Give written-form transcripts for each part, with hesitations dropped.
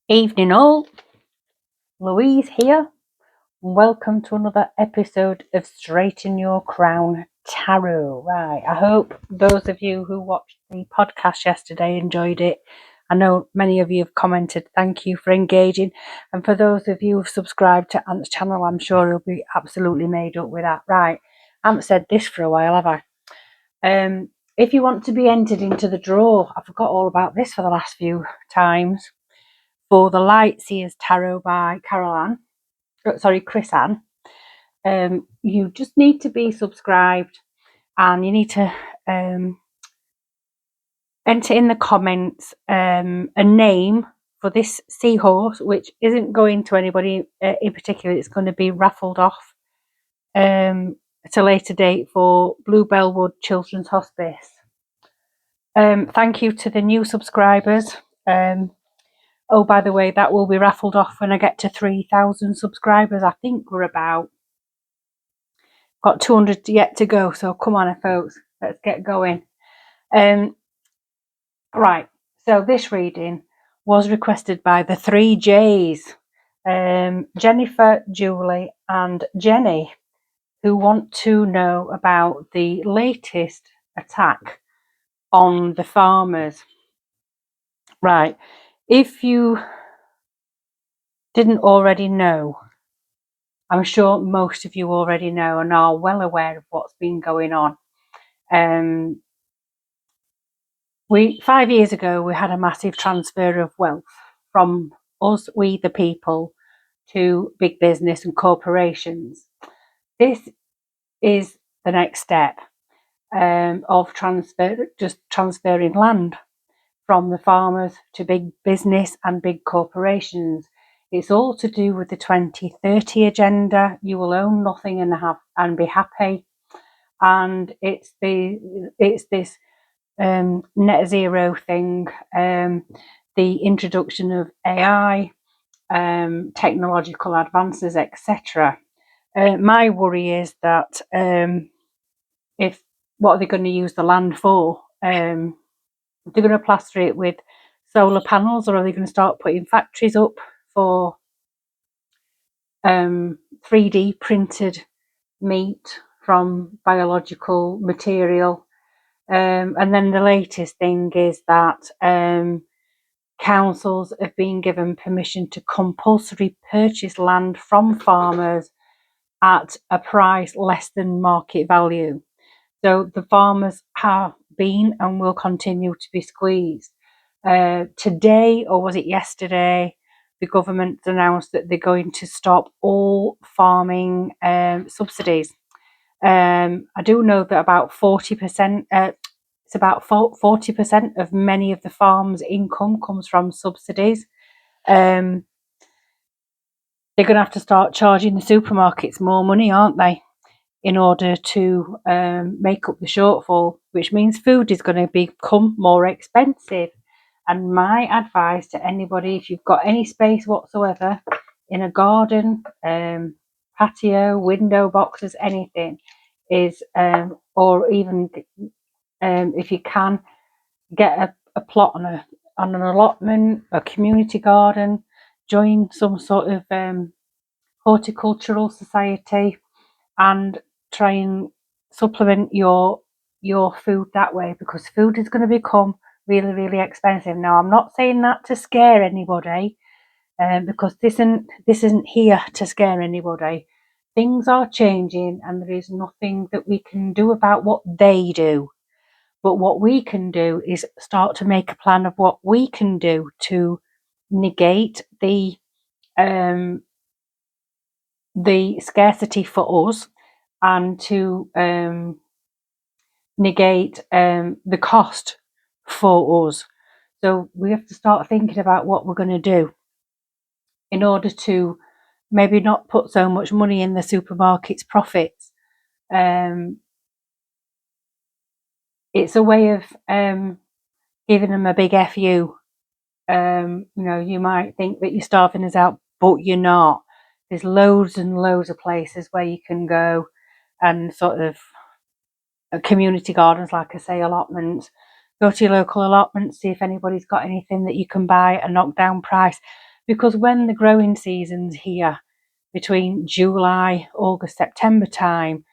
Evening all, Louise here. Welcome to another episode of Straighten Your Crown Tarot. Right, I hope those of you who watched the podcast yesterday enjoyed it. I know many of you have commented, thank you for engaging. And for those of you who've subscribed to Ant's channel, I'm sure you'll be absolutely made up with that. Right, I haven't said this for a while, have I? If you want to be entered into the draw, I forgot all about this for the last few times, for the Light Seers Tarot by Chris Ann. You just need to be subscribed, and you need to enter in the comments a name for this seahorse, which isn't going to anybody in particular. It's going to be raffled off at a later date for Bluebell Wood Children's Hospice. Thank you to the new subscribers. Oh, by the way, that will be raffled off when I get to 3,000 subscribers. I think we're got 200 yet to go, so come on, folks, let's get going. Right, so this reading was requested by the 3Js, Jennifer, Julie, and Jenny, who want to know about the latest attack on the farmers. Right, if you didn't already know, I'm sure most of you already know and are well aware of what's been going on. 5 years ago, we had a massive transfer of wealth from us, we the people, to big business and corporations. This is the next step of transferring land from the farmers to big business and big corporations. It's all to do with the 2030 agenda. You will own nothing and be happy. And it's this net zero thing, the introduction of AI, technological advances, etc. My worry is that what are they going to use the land for? They're going to plaster it with solar panels, or are they going to start putting factories up for 3D printed meat from biological material? And then the latest thing is that councils have been given permission to compulsory purchase land from farmers at a price less than market value. So the farmers have been and will continue to be squeezed. Today, or was it yesterday, the government announced that they're going to stop all farming subsidies. I do know that about 40%, it's about 40% of many of the farms' income comes from subsidies. They're going to have to start charging the supermarkets more money, aren't they, in order to make up the shortfall, which means food is going to become more expensive. And my advice to anybody, if you've got any space whatsoever in a garden, patio, window boxes, anything, is or even if you can get a plot on an allotment, a community garden, join some sort of horticultural society, and try and supplement your food that way, because food is going to become really, really expensive. Now, I'm not saying that to scare anybody, because this isn't here to scare anybody. Things are changing, and there is nothing that we can do about what they do. But what we can do is start to make a plan of what we can do to negate the scarcity for us, and to negate the cost for us. So we have to start thinking about what we're going to do in order to maybe not put so much money in the supermarket's profits. It's a way of giving them a big FU. You might think that you're starving us out, but you're not. There's loads and loads of places where you can go, and sort of community gardens, like I say, allotments. Go to your local allotment, see if anybody's got anything that you can buy at a knockdown price. because when the growing season's here, between July, August, September time,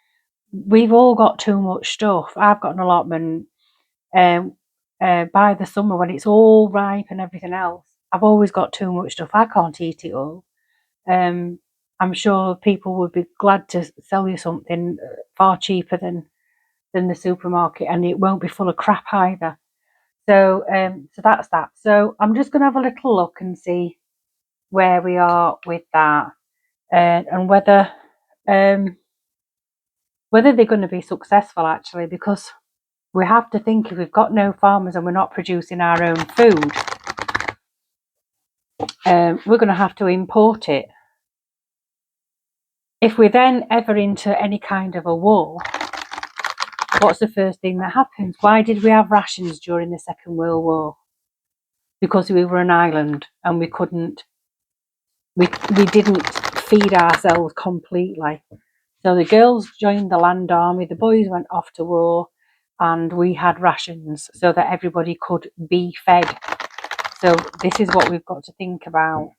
we've all got too much stuff. I've got an allotment by the summer when it's all ripe and everything else. I've always got too much stuff. I can't eat it all. I'm sure people would be glad to sell you something far cheaper than the supermarket, and it won't be full of crap either. So that's that. So I'm just going to have a little look and see where we are with that, and whether they're going to be successful actually, because we have to think, if we've got no farmers and we're not producing our own food, we're going to have to import it. If we're then ever into any kind of a war, what's the first thing that happens? Why did we have rations during the Second World War? Because we were an island and we didn't feed ourselves completely. So the girls joined the land army, the boys went off to war, and we had rations so that everybody could be fed. So this is what we've got to think about.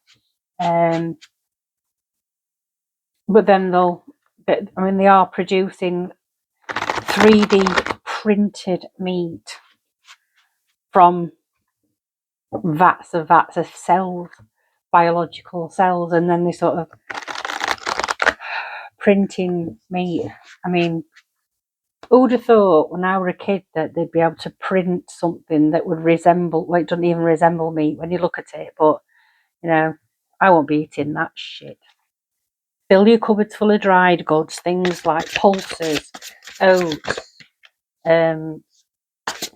But then they are producing 3D printed meat from vats of cells, biological cells, and then they sort of printing meat. I mean, who would have thought when I were a kid that they'd be able to print something that would resemble, well, it doesn't even resemble meat when you look at it, but, I won't be eating that shit. Fill your cupboards full of dried goods, things like pulses, oats,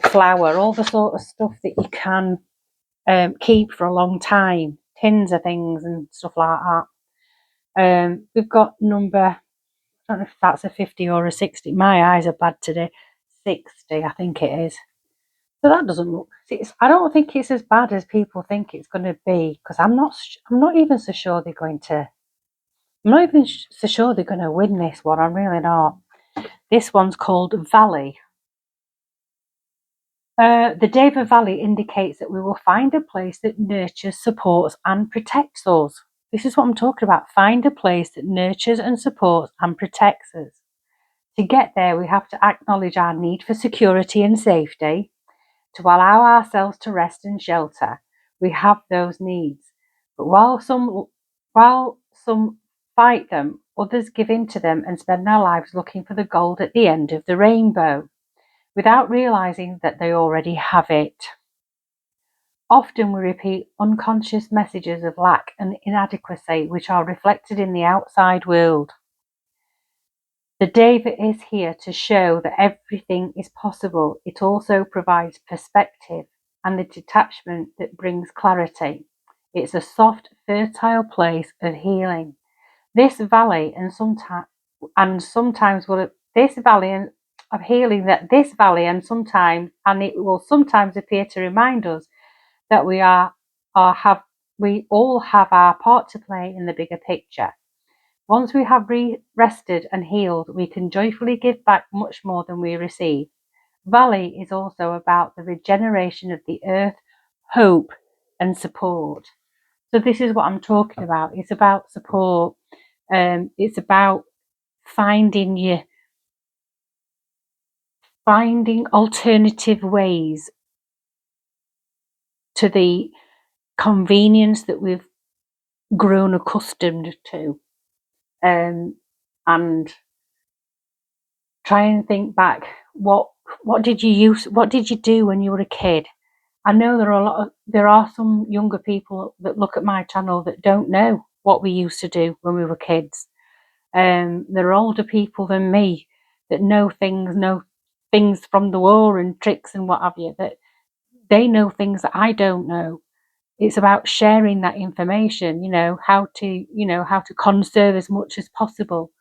flour, all the sort of stuff that you can keep for a long time, tins of things and stuff like that. We've got number, I don't know if that's a 50 or a 60. My eyes are bad today. 60, I think it is. So that doesn't look. I don't think it's as bad as people think it's going to be, because I'm not even so sure they're going to. I'm not even so sure they're going to win this one. I'm really not. This one's called Valley. The Deva Valley indicates that we will find a place that nurtures, supports, and protects us. This is what I'm talking about. Find a place that nurtures and supports and protects us. To get there, we have to acknowledge our need for security and safety. To allow ourselves to rest and shelter, we have those needs. But while some fight them, others give in to them and spend their lives looking for the gold at the end of the rainbow, without realizing that they already have it. Often we repeat unconscious messages of lack and inadequacy which are reflected in the outside world. The Deva is here to show that everything is possible. It also provides perspective and the detachment that brings clarity. It's a soft, fertile place of healing. This valley and sometimes it will sometimes appear to remind us that we all have our part to play in the bigger picture. Once we have rested and healed, we can joyfully give back much more than we receive. Valley is also about the regeneration of the earth, hope, and support. So this is what I'm talking about. It's about support. It's about finding alternative ways to the convenience that we've grown accustomed to. And try and think back, what did you do when you were a kid? I know there are some younger people that look at my channel that don't know what we used to do when we were kids. There are older people than me that know things from the war and tricks and what have you, that they know things that I don't know. It's about sharing that information, how to conserve as much as possible.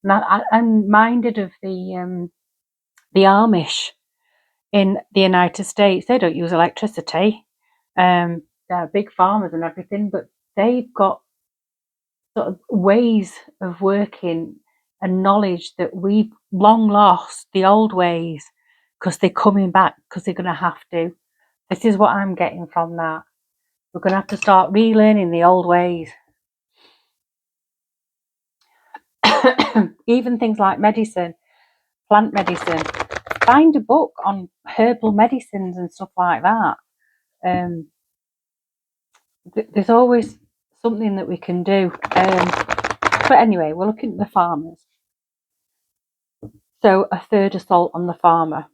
And I'm minded of the Amish in the United States. They don't use electricity. They're big farmers and everything, but they've got sort of ways of working and knowledge that we've long lost, the old ways, because they're coming back, because they're going to have to. This is what I'm getting from that. We're going to have to start relearning the old ways. Even things like medicine, plant medicine. Find a book on herbal medicines and stuff like that. There's always something that we can do. But anyway, we're looking at the farmers. So a third assault on the farmer.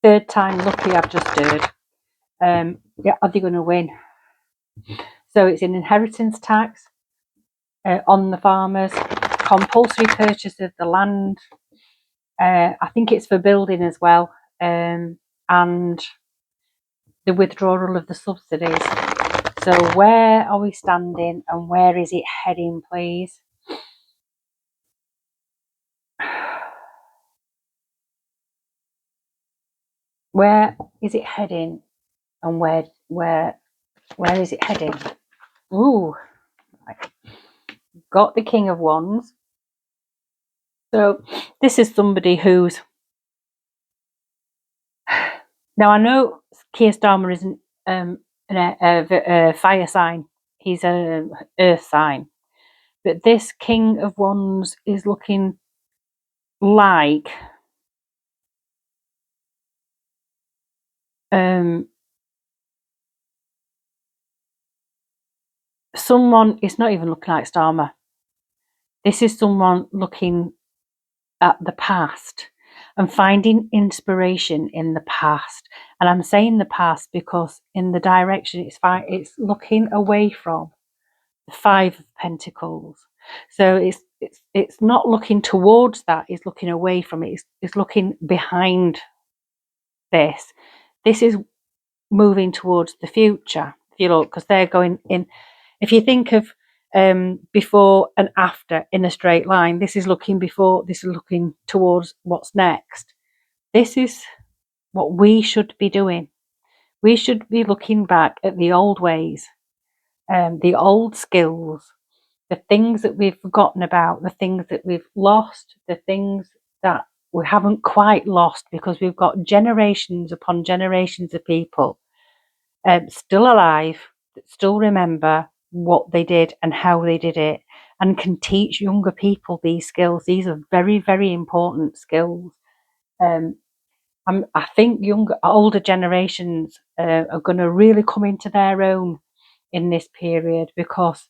Third time lucky, I've just heard. Yeah, are they going to win? So it's an inheritance tax on the farmers, compulsory purchase of the land. I think it's for building as well, and the withdrawal of the subsidies. So where are we standing and where is it heading, please? Where is it heading and where is it heading? Ooh, got the King of Wands. So this is somebody who's, now I know Keir Starmer isn't a fire sign, he's an earth sign, but this King of Wands is looking like someone, it's not even looking like Starmer. This is someone looking at the past and finding inspiration in the past. And I'm saying the past because in the direction it's looking away from the Five of Pentacles. So it's not looking towards that, it's looking away from it, it's looking behind this. This is moving towards the future, if you look, because they're going in. If you think of before and after in a straight line, this is looking before, this is looking towards what's next. This is what we should be doing. We should be looking back at the old ways, the old skills, the things that we've forgotten about, the things that we've lost, the things that we haven't quite lost, because we've got generations upon generations of people still alive that still remember what they did and how they did it, and can teach younger people these skills. These are very, very important skills. I think older generations are going to really come into their own in this period, because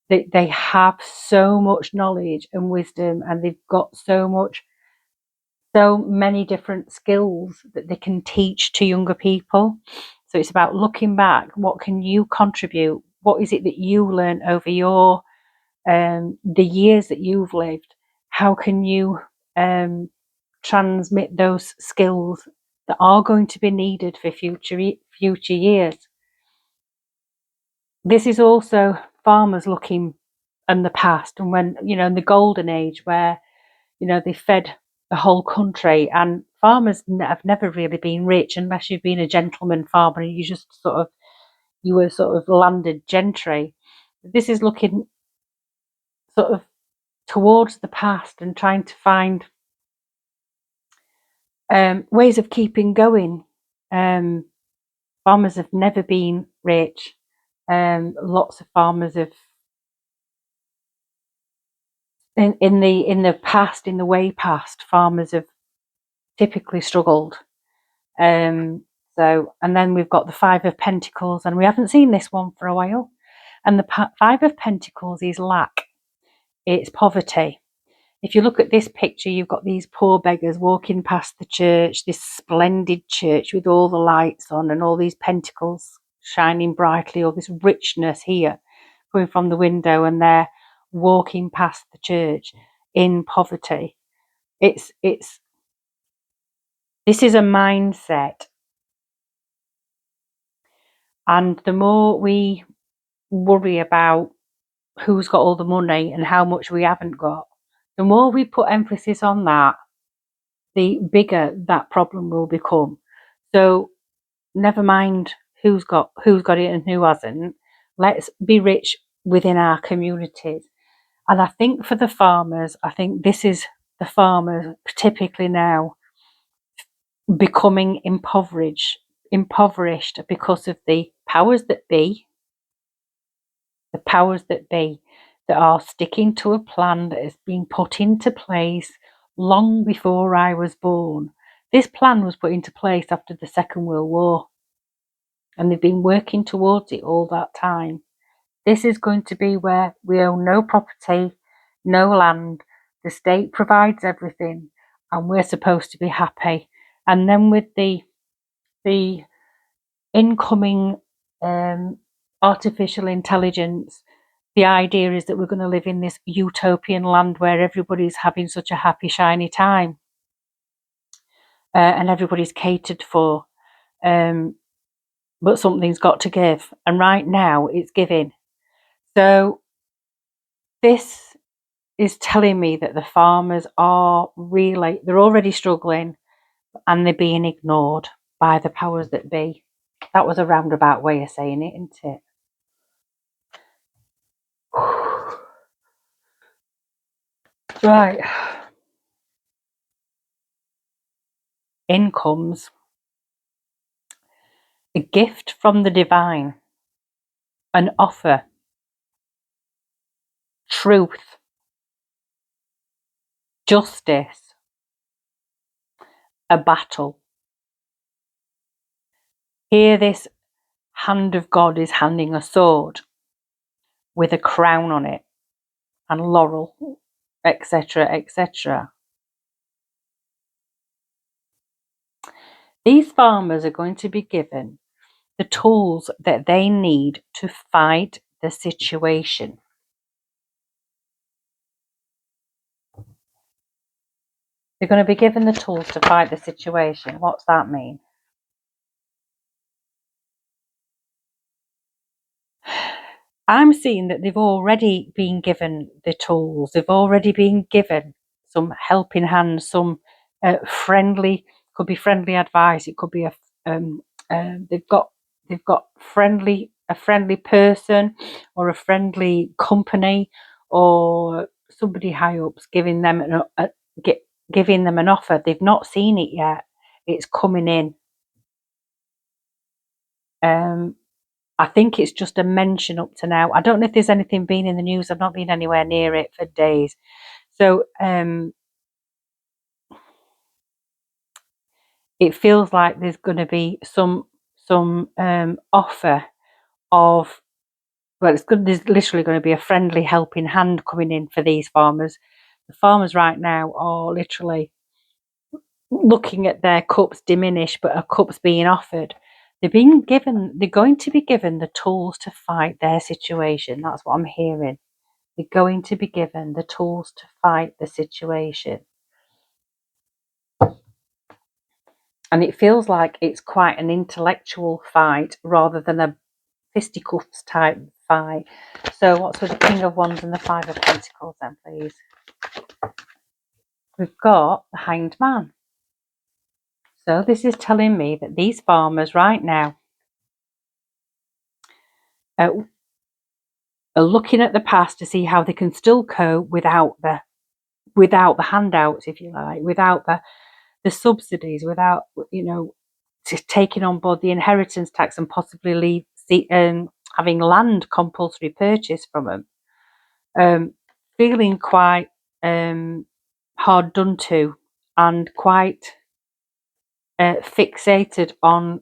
they have so much knowledge and wisdom, and they've got so many different skills that they can teach to younger people. So it's about looking back. What can you contribute? What is it that you learned over your the years that you've lived? How can you transmit those skills that are going to be needed for future years? This is also farmers looking in the past, and when, in the golden age, where they fed the whole country, and farmers have never really been rich unless you've been a gentleman farmer and you were sort of landed gentry. This is looking sort of towards the past and trying to find ways of keeping going. Farmers have never been rich. Lots of farmers have in the past, in the way past, farmers have typically struggled. So, and then we've got the Five of Pentacles, and we haven't seen this one for a while. And the Five of Pentacles is lack. It's poverty. If you look at this picture, you've got these poor beggars walking past the church, this splendid church with all the lights on and all these pentacles shining brightly, all this richness here coming from the window, and they're walking past the church in poverty. This is a mindset. And the more we worry about who's got all the money and how much we haven't got, the more we put emphasis on that, the bigger that problem will become. So never mind who's got it and who hasn't. Let's be rich within our communities. And I think for the farmers, I think this is the farmers typically now becoming impoverished impoverished because of the powers that be, that are sticking to a plan that has been put into place long before I was born. This plan was put into place after the Second World War, and they've been working towards it all that time. This is going to be where we own no property, no land, the state provides everything, and we're supposed to be happy. And then with the incoming artificial intelligence, the idea is that we're going to live in this utopian land where everybody's having such a happy, shiny time, and everybody's catered for. But something's got to give, and right now it's giving. So this is telling me that the farmers are really, they're already struggling, and they're being ignored by the powers that be. That was a roundabout way of saying it, isn't it? Right. In comes a gift from the divine, an offer, truth, justice, a battle. Here, this hand of God is handing a sword with a crown on it and laurel, etc., etc. These farmers are going to be given the tools that they need to fight the situation. They're going to be given the tools to fight the situation. What's that mean? I'm seeing that they've already been given the tools. They've already been given some helping hands, some friendly, could be friendly advice. It could be they've got a friendly person or a friendly company or somebody high ups giving them giving them an offer. They've not seen it yet. It's coming in. I think it's just a mention up to now. I don't know if there's anything been in the news. I've not been anywhere near it for days. So it feels like there's going to be some offer of, well, there's literally going to be a friendly helping hand coming in for these farmers. The farmers right now are literally looking at their cups diminish, but a cup's being offered. They're going to be given the tools to fight their situation. That's what I'm hearing. They're going to be given the tools to fight the situation. And it feels like it's quite an intellectual fight rather than a fisticuffs type fight. So what's with the King of Wands and the Five of Pentacles then, please? We've got the Hanged Man. So this is telling me that these farmers right now are looking at the past to see how they can still cope without the handouts, if you like, without the subsidies, without taking on board the inheritance tax and possibly having land compulsory purchase from them, feeling quite hard done to and quite fixated on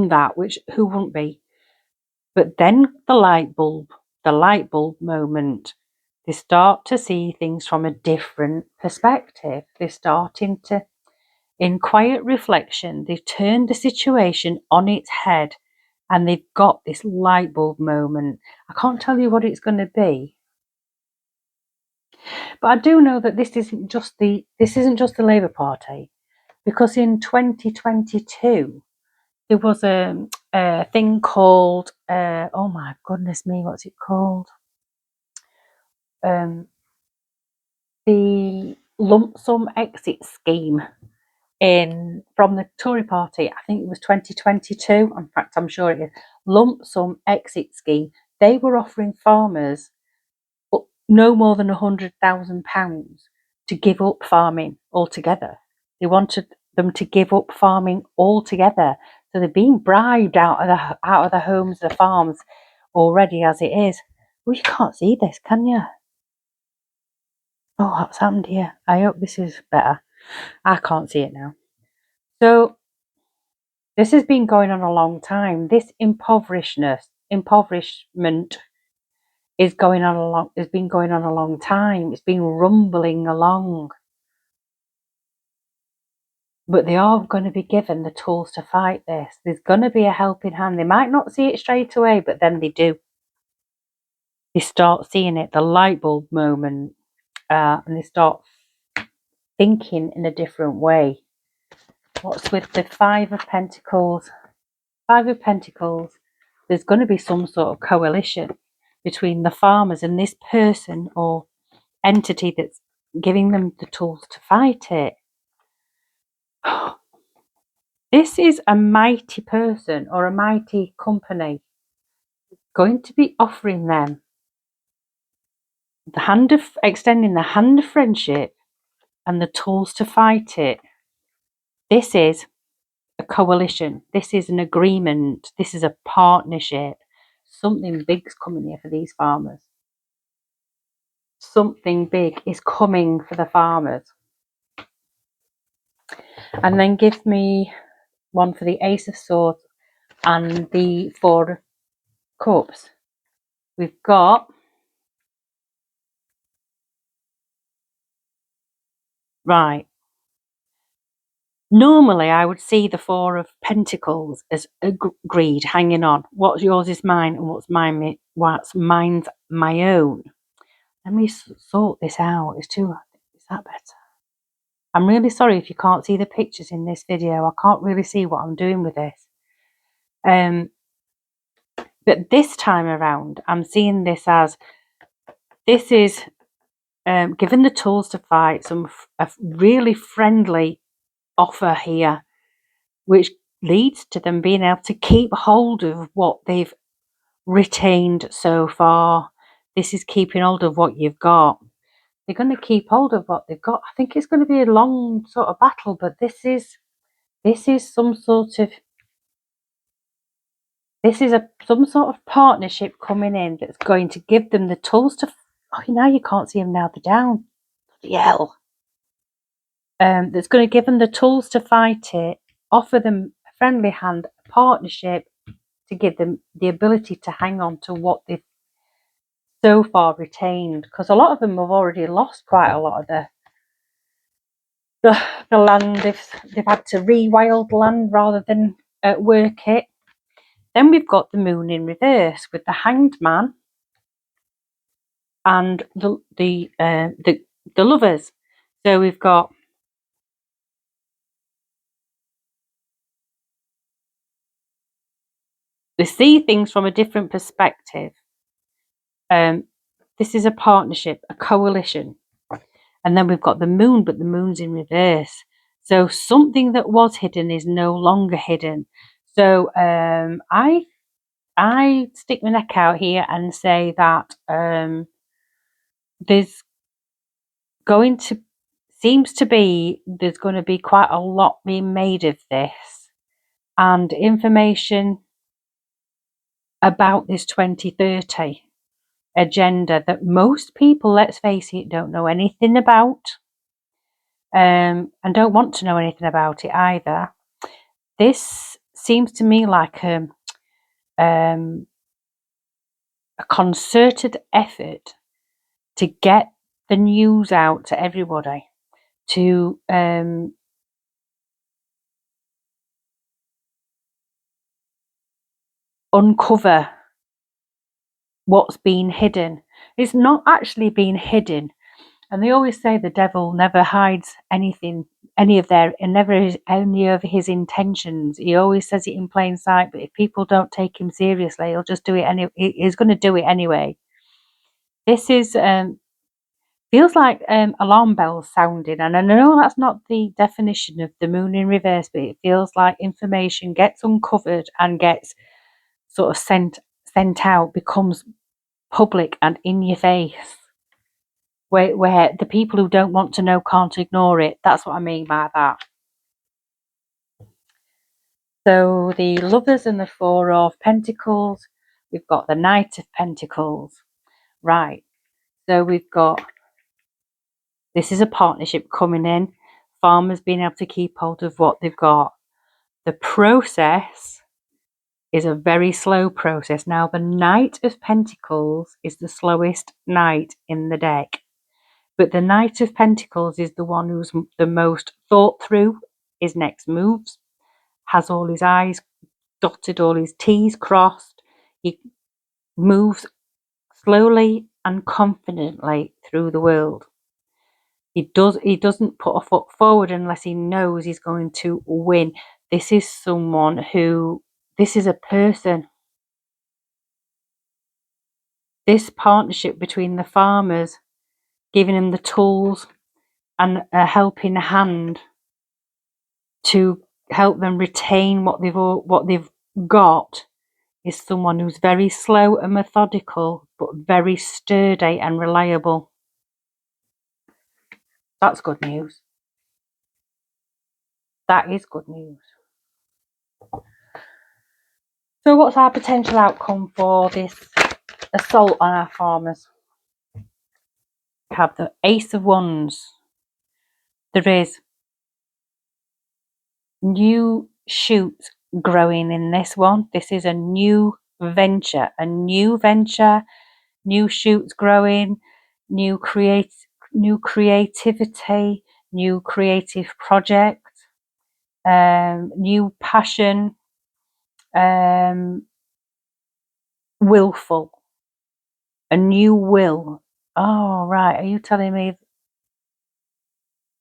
that, which who wouldn't be? But then the light bulb moment, they start to see things from a different perspective. They're starting to, in quiet reflection, they've turned the situation on its head and they've got this light bulb moment. I can't tell you what it's going to be, but I do know that this isn't just the Labour Party, because in 2022 there was a thing called oh my goodness me, what's it called? The lump sum exit scheme from the Tory party. I think it was 2022. In fact, I'm sure it is. Lump sum exit scheme. They were offering farmers no more than £100,000 to give up farming altogether. They wanted them to give up farming altogether So they're being bribed out of the homes, the farms already as it is. Well, you can't see this, can you? Oh, what's happened here? I hope this is better. I can't see it now. So this has been going on a long time. This impoverishment is going on a long. Has been going on a long time. It's been rumbling along. But they are going to be given the tools to fight this. There's going to be a helping hand. They might not see it straight away, but then they do. They start seeing it, the light bulb moment, and they start thinking in a different way. What's with the Five of Pentacles? Five of Pentacles, there's going to be some sort of coalition between the farmers and this person or entity that's giving them the tools to fight it. This is a mighty person or a mighty company going to be offering them extending the hand of friendship and the tools to fight it. This is a coalition. This is an agreement. This is a partnership. Something big's coming here for these farmers. Something big is coming for the farmers. And then give me one for the Ace of Swords and the Four of Cups. We've got right. Normally, I would see the Four of Pentacles as greed, hanging on. What's yours is mine, and what's mine's my own. Let me sort this out. Is that better? I'm really sorry if you can't see the pictures in this video. I can't really see what I'm doing with this. But this time around, I'm seeing this as this is given the tools to fight, a really friendly offer here, which leads to them being able to keep hold of what they've retained so far. This is keeping hold of what you've got. They're going to keep hold of what they've got. I think it's going to be a long sort of battle, but this is some sort of some sort of partnership coming in that's going to give them the tools to. Oh, now you can't see them now. They're down. Yell. That's going to give them the tools to fight it. Offer them a friendly hand, a partnership to give them the ability to hang on to what they've so far retained. Because a lot of them have already lost quite a lot of the land. They've had to rewild land rather than work it. Then we've got the Moon in reverse with the Hanged Man and the Lovers. So we've got they see things from a different perspective. This is a partnership, a coalition. And then we've got the Moon, but the Moon's in reverse. So something that was hidden is no longer hidden. So I stick my neck out here and say that there's going to be quite a lot being made of this, and information about this 2030 agenda that most people, let's face it, don't know anything about, and don't want to know anything about it either. This seems to me like a concerted effort to get the news out to everybody, to uncover what's been hidden. It's not actually been hidden. And they always say the devil never hides anything, any of his intentions. He always says it in plain sight, but if people don't take him seriously, he'll just do it he's going to do it anyway. This is feels like alarm bells sounding, and I know that's not the definition of the Moon in reverse, but it feels like information gets uncovered and gets sort of sent out, becomes public and in your face, where the people who don't want to know can't ignore it. That's what I mean by that. So the Lovers and the Four of Pentacles, we've got the Knight of Pentacles. Right, so we've got, this is a partnership coming in, farmers being able to keep hold of what they've got. The process is a very slow process. Now, the Knight of Pentacles is the slowest knight in the deck, but the Knight of Pentacles is the one who's the most thought through his next moves, has all his I's dotted, all his T's crossed. He moves slowly and confidently through the world. He doesn't put a foot forward unless he knows he's going to win. This is someone who, this is a person. This partnership between the farmers, giving them the tools and a helping hand to help them retain what they've got, is someone who's very slow and methodical, but very sturdy and reliable. That's good news. That is good news. So what's our potential outcome for this assault on our farmers? We have the Ace of Wands. There is new shoots growing in this one. This is a new venture, new shoots growing, new creativity, new creative project, new passion, willful, a new will. Oh, right. Are you telling me?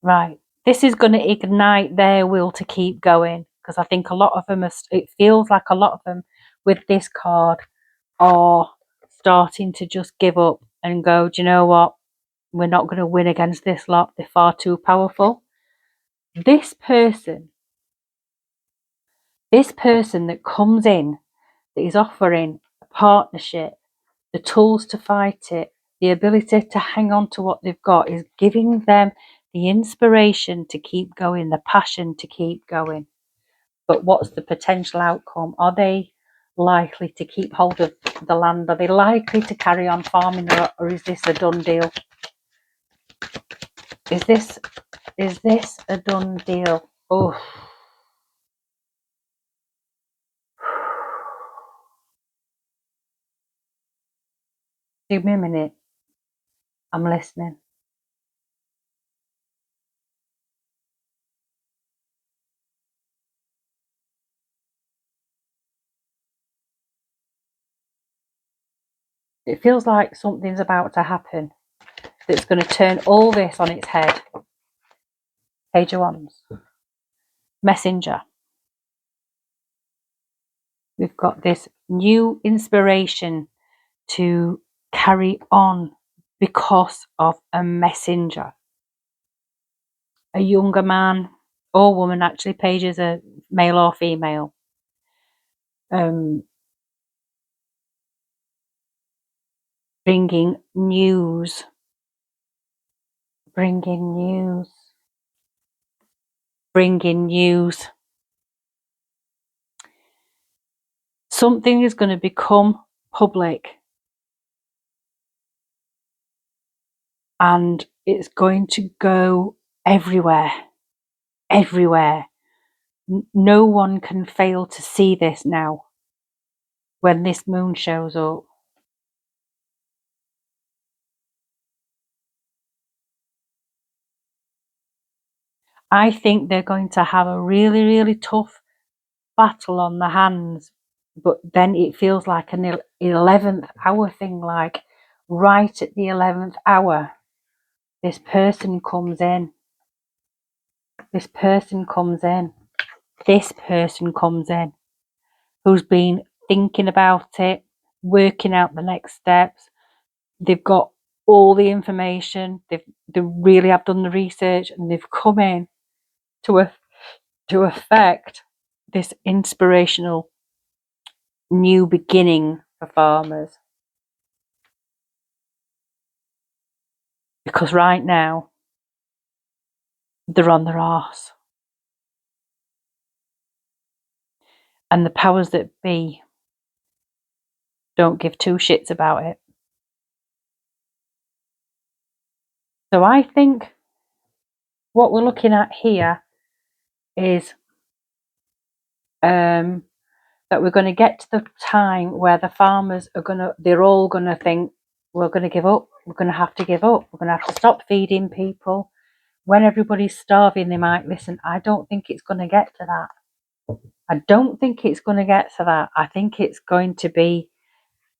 Right. This is going to ignite their will to keep going, because I think a lot of them it feels like a lot of them with this card are starting to just give up and go, do you know what? We're not going to win against this lot. They're far too powerful. This person that comes in, that is offering a partnership, the tools to fight it, the ability to hang on to what they've got, is giving them the inspiration to keep going, the passion to keep going. But what's the potential outcome? Are they likely to keep hold of the land? Are they likely to carry on farming, or is this a done deal? Is this a done deal? Oh, give me a minute. I'm listening. It feels like something's about to happen that's going to turn all this on its head. Page of Wands. Messenger. We've got this new inspiration to carry on because of a messenger. A younger man or woman, actually, pages are male or female. Bringing news. Bringing news. Bringing news. Something is going to become public, and it's going to go everywhere. Everywhere. No one can fail to see this now when this moon shows up. I think they're going to have a really, really tough battle on the hands, but then it feels like an 11th hour thing, like right at the 11th hour, this person comes in. This person comes in. This person comes in who's been thinking about it, working out the next steps. They've got all the information. They really have done the research, and they've come in to affect this inspirational new beginning for farmers. Because right now, they're on their arse. and the powers that be don't give two shits about it. So I think what we're looking at here is that we're going to get to the time where the farmers they're all going to think, we're going to give up. We're going to have to give up. We're going to have to stop feeding people. When everybody's starving, they might listen. I don't think it's going to get to that. I don't think it's going to get to that. I think it's going to be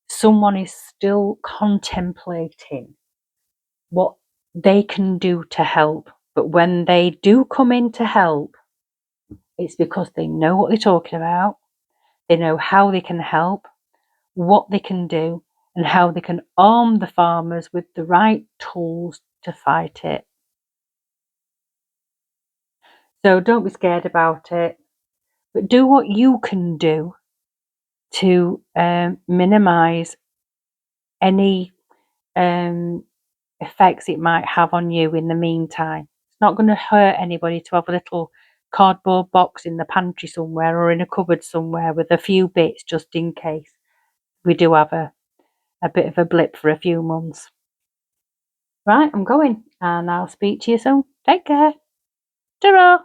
someone is still contemplating what they can do to help. But when they do come in to help, it's because they know what they're talking about. They know how they can help, what they can do, and how they can arm the farmers with the right tools to fight it. So don't be scared about it, but do what you can do to minimize any effects it might have on you in the meantime. It's not going to hurt anybody to have a little cardboard box in the pantry somewhere or in a cupboard somewhere with a few bits just in case we do have a bit of a blip for a few months. Right, I'm going, and I'll speak to you soon. Take care. Ta-ra!